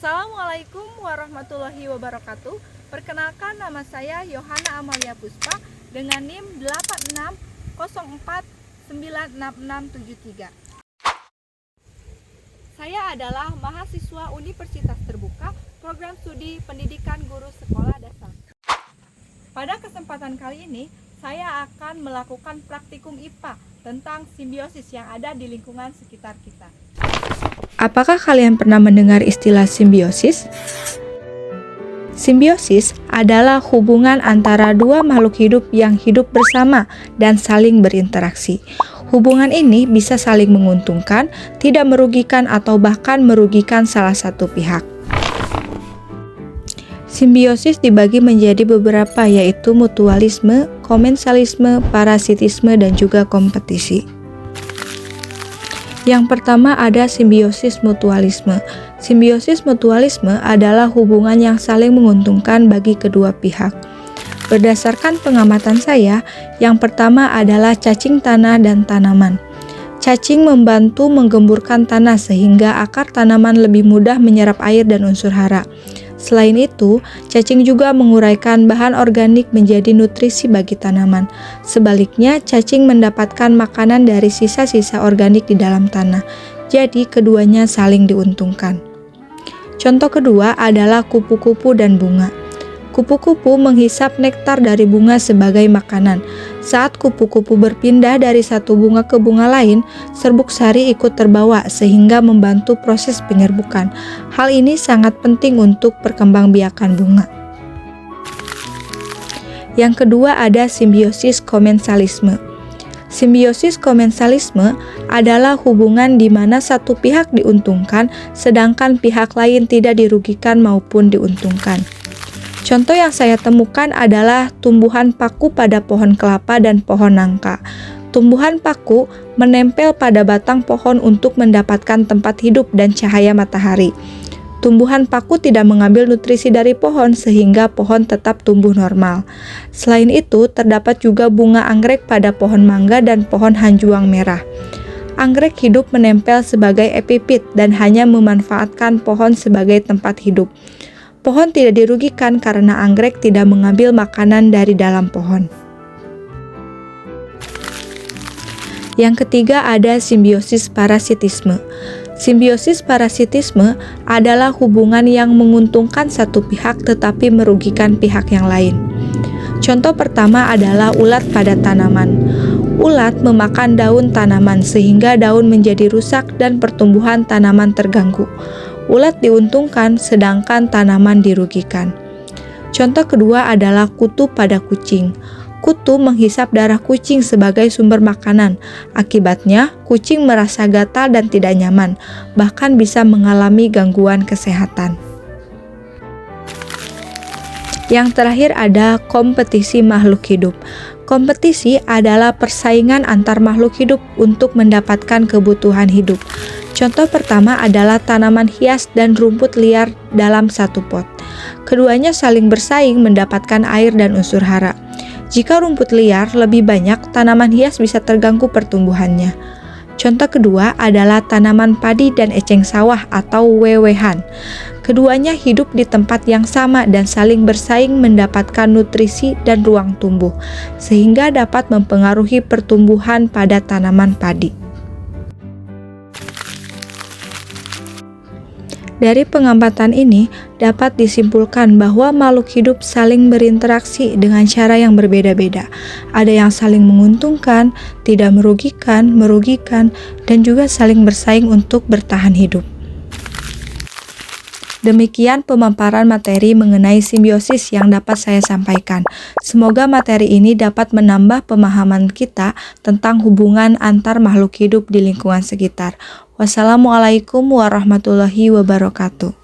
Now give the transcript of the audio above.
Assalamualaikum warahmatullahi wabarakatuh. Perkenalkan, nama saya Yohana Amalia Puspa dengan NIM 8604966673. Saya adalah mahasiswa Universitas Terbuka, Program Studi Pendidikan Guru Sekolah Dasar. Pada kesempatan kali ini, saya akan melakukan praktikum IPA tentang simbiosis yang ada di lingkungan sekitar kita. Apakah kalian pernah mendengar istilah simbiosis? Simbiosis adalah hubungan antara dua makhluk hidup yang hidup bersama dan saling berinteraksi. Hubungan ini bisa saling menguntungkan, tidak merugikan, atau bahkan merugikan salah satu pihak. Simbiosis dibagi menjadi beberapa, yaitu mutualisme, komensalisme, parasitisme, dan juga kompetisi. Yang pertama ada simbiosis mutualisme. Simbiosis mutualisme adalah hubungan yang saling menguntungkan bagi kedua pihak. Berdasarkan pengamatan saya, yang pertama adalah cacing tanah dan tanaman. Cacing membantu menggemburkan tanah sehingga akar tanaman lebih mudah menyerap air dan unsur hara. Selain itu, cacing juga menguraikan bahan organik menjadi nutrisi bagi tanaman. Sebaliknya, cacing mendapatkan makanan dari sisa-sisa organik di dalam tanah. Jadi, keduanya saling diuntungkan. Contoh kedua adalah kupu-kupu dan bunga. Kupu-kupu menghisap nektar dari bunga sebagai makanan. Saat kupu-kupu berpindah dari satu bunga ke bunga lain, serbuk sari ikut terbawa sehingga membantu proses penyerbukan. Hal ini sangat penting untuk perkembangbiakan bunga. Yang kedua ada simbiosis komensalisme. Simbiosis komensalisme adalah hubungan di mana satu pihak diuntungkan sedangkan pihak lain tidak dirugikan maupun diuntungkan. Contoh yang saya temukan adalah tumbuhan paku pada pohon kelapa dan pohon nangka. Tumbuhan paku menempel pada batang pohon untuk mendapatkan tempat hidup dan cahaya matahari. Tumbuhan paku tidak mengambil nutrisi dari pohon sehingga pohon tetap tumbuh normal. Selain itu, terdapat juga bunga anggrek pada pohon mangga dan pohon hanjuang merah. Anggrek hidup menempel sebagai epifit dan hanya memanfaatkan pohon sebagai tempat hidup. Pohon tidak dirugikan karena anggrek tidak mengambil makanan dari dalam pohon. Yang ketiga ada simbiosis parasitisme. Simbiosis parasitisme adalah hubungan yang menguntungkan satu pihak tetapi merugikan pihak yang lain. Contoh pertama adalah ulat pada tanaman. Ulat memakan daun tanaman sehingga daun menjadi rusak dan pertumbuhan tanaman terganggu. Ulat diuntungkan sedangkan tanaman dirugikan. Contoh kedua adalah kutu pada kucing. Kutu menghisap darah kucing sebagai sumber makanan. Akibatnya, kucing merasa gatal dan tidak nyaman, bahkan bisa mengalami gangguan kesehatan. Yang terakhir ada kompetisi makhluk hidup. Kompetisi adalah persaingan antar makhluk hidup untuk mendapatkan kebutuhan hidup. Contoh pertama adalah tanaman hias dan rumput liar dalam satu pot. Keduanya saling bersaing mendapatkan air dan unsur hara. Jika rumput liar lebih banyak, tanaman hias bisa terganggu pertumbuhannya. Contoh kedua adalah tanaman padi dan eceng sawah atau wewehan. Keduanya hidup di tempat yang sama dan saling bersaing mendapatkan nutrisi dan ruang tumbuh, sehingga dapat mempengaruhi pertumbuhan pada tanaman padi. Dari pengamatan ini dapat disimpulkan bahwa makhluk hidup saling berinteraksi dengan cara yang berbeda-beda. Ada yang saling menguntungkan, tidak merugikan, dan juga saling bersaing untuk bertahan hidup. Demikian pemaparan materi mengenai simbiosis yang dapat saya sampaikan. Semoga materi ini dapat menambah pemahaman kita tentang hubungan antar makhluk hidup di lingkungan sekitar. Wassalamualaikum warahmatullahi wabarakatuh.